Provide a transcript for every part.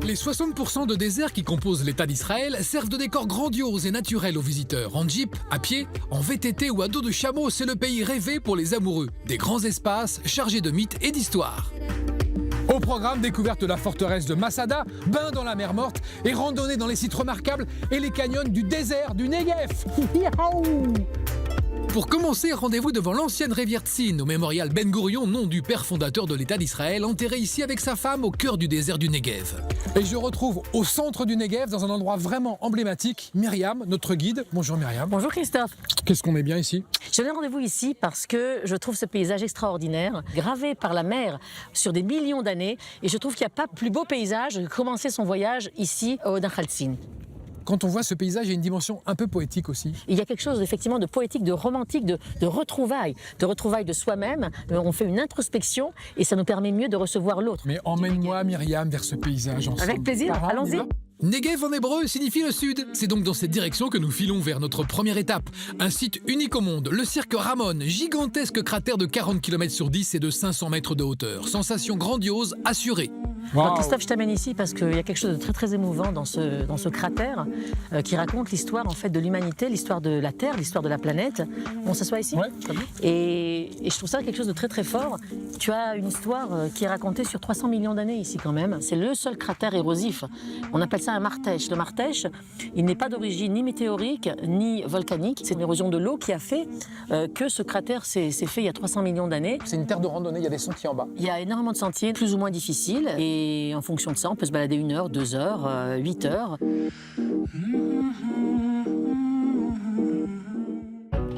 Les 60% de déserts qui composent l'État d'Israël servent de décor grandiose et naturel aux visiteurs. En jeep, à pied, en VTT ou à dos de chameau, c'est le pays rêvé pour les amoureux. Des grands espaces chargés de mythes et d'histoires. Au programme, découverte de la forteresse de Masada, bain dans la mer Morte et randonnée dans les sites remarquables et les canyons du désert du Negev. Pour commencer, rendez-vous devant l'ancienne rivière Tzin, au mémorial Ben Gourion, nom du père fondateur de l'État d'Israël, enterré ici avec sa femme au cœur du désert du Negev. Et je retrouve au centre du Negev, dans un endroit vraiment emblématique, Myriam, notre guide. Bonjour Myriam. Bonjour Christophe. Qu'est-ce qu'on est bien ici? Je donne rendez-vous ici parce que je trouve ce paysage extraordinaire, gravé par la mer sur des millions d'années, et je trouve qu'il n'y a pas plus beau paysage que commencer son voyage ici au Nachal Tzin. Quand on voit ce paysage, il y a une dimension un peu poétique aussi. Il y a quelque chose effectivement de poétique, de romantique, de retrouvailles de soi-même. On fait une introspection et ça nous permet mieux de recevoir l'autre. Mais emmène-moi Myriam vers ce paysage ensemble. Avec plaisir, allons-y. Negev en hébreu signifie le sud. C'est donc dans cette direction que nous filons vers notre première étape. Un site unique au monde, le cirque Ramon, gigantesque cratère de 40 km sur 10 et de 500 mètres de hauteur. Sensation grandiose, assurée. Alors Christophe, je t'amène ici parce qu'il y a quelque chose de très très émouvant dans ce cratère qui raconte l'histoire en fait de l'humanité, l'histoire de la Terre, l'histoire de la planète. On s'assoit ici. Ouais, très bien. Et je trouve ça quelque chose de très très fort. Tu as une histoire qui est racontée sur 300 millions d'années ici quand même. C'est le seul cratère érosif. On appelle ça un martèche. Le martèche, il n'est pas d'origine ni météorique ni volcanique. C'est une érosion de l'eau qui a fait que ce cratère s'est fait il y a 300 millions d'années. C'est une terre de randonnée, il y a des sentiers en bas. Il y a énormément de sentiers, plus ou moins difficiles. Et en fonction de ça, on peut se balader 1 heure, 2 heures, 8 heures.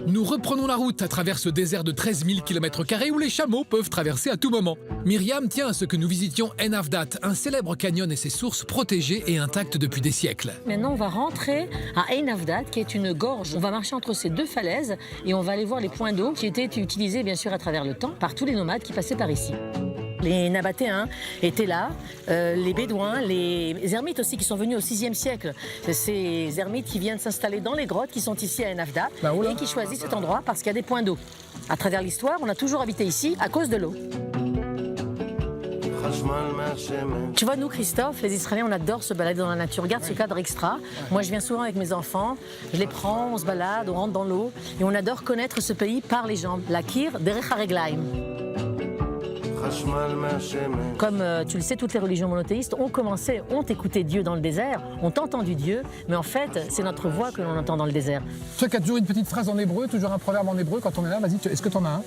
Nous reprenons la route à travers ce désert de 13 000 km² où les chameaux peuvent traverser à tout moment. Myriam tient à ce que nous visitions En Avdat, un célèbre canyon et ses sources protégées et intactes depuis des siècles. Maintenant, on va rentrer à En Avdat, qui est une gorge. On va marcher entre ces deux falaises et on va aller voir les points d'eau qui étaient utilisés, bien sûr, à travers le temps par tous les nomades qui passaient par ici. Les Nabatéens étaient là, les Bédouins, les ermites aussi qui sont venus au VIe siècle. Ces ermites qui viennent s'installer dans les grottes qui sont ici à En Avdat et qui choisissent cet endroit parce qu'il y a des points d'eau. À travers l'histoire, on a toujours habité ici à cause de l'eau. Tu vois, nous, Christophe, les Israéliens, on adore se balader dans la nature. Regarde ce cadre extra. Moi, je viens souvent avec mes enfants, je les prends, on se balade, on rentre dans l'eau et on adore connaître ce pays par les jambes. La Kir derech hareglaim. Comme tu le sais, toutes les religions monothéistes ont écouté Dieu dans le désert, ont entendu Dieu, mais en fait, c'est notre voix que l'on entend dans le désert. Toi qui as toujours une petite phrase en hébreu, toujours un proverbe en hébreu, quand on est là, vas-y, est-ce que tu en as un?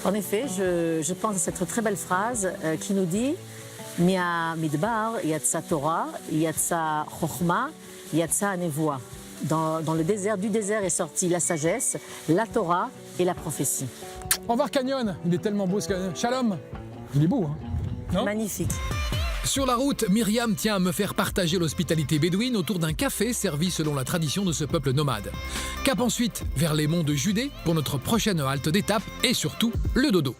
En effet, je pense à cette très belle phrase qui nous dit « Mia midbar yatsa Torah, yatsa chokhma, yatsa nevoa ». Dans le désert, du désert est sortie la sagesse, la Torah et la prophétie. Au revoir Canyon, il est tellement beau ce canyon. Shalom, il est beau, hein? Non? Magnifique. Sur la route, Myriam tient à me faire partager l'hospitalité bédouine autour d'un café servi selon la tradition de ce peuple nomade. Cap ensuite vers les monts de Judée pour notre prochaine halte d'étape et surtout le dodo.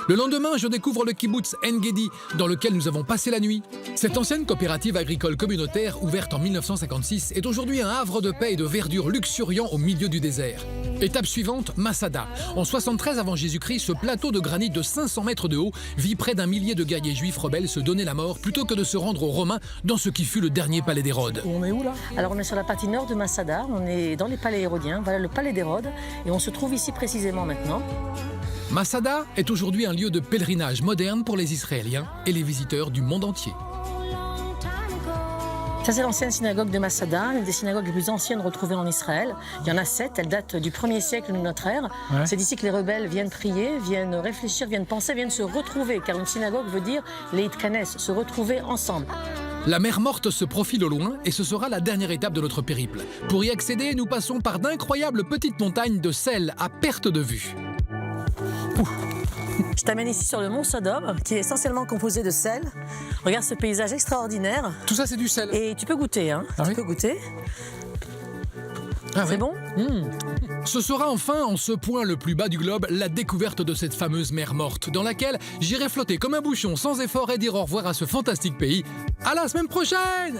Le lendemain, je découvre le kibbutz En-Gedi, dans lequel nous avons passé la nuit. Cette ancienne coopérative agricole communautaire, ouverte en 1956, est aujourd'hui un havre de paix et de verdure luxuriant au milieu du désert. Étape suivante, Masada. En 73 avant Jésus-Christ, ce plateau de granit de 500 mètres de haut vit près d'un millier de guerriers juifs rebelles se donner la mort plutôt que de se rendre aux Romains dans ce qui fut le dernier palais d'Hérode. On est où là? Alors on est sur la partie nord de Masada, on est dans les palais hérodiens, voilà le palais d'Hérode, et on se trouve ici précisément maintenant. Masada est aujourd'hui un lieu de pèlerinage moderne pour les Israéliens et les visiteurs du monde entier. Ça, c'est l'ancienne synagogue de Masada, une des synagogues les plus anciennes retrouvées en Israël. Il y en a 7, elles datent du 1er siècle de notre ère. Ouais. C'est d'ici que les rebelles viennent prier, viennent réfléchir, viennent penser, viennent se retrouver, car une synagogue veut dire les Hitkanes, se retrouver ensemble. La mer Morte se profile au loin et ce sera la dernière étape de notre périple. Pour y accéder, nous passons par d'incroyables petites montagnes de sel à perte de vue. Je t'amène ici sur le mont Sodom, qui est essentiellement composé de sel. Regarde ce paysage extraordinaire. Tout ça, c'est du sel. Et tu peux goûter, hein. Ah tu oui peux goûter. Ah C'est ouais. bon? Ce sera enfin, en ce point le plus bas du globe, la découverte de cette fameuse mer Morte, dans laquelle j'irai flotter comme un bouchon sans effort et dire au revoir à ce fantastique pays. À la semaine prochaine!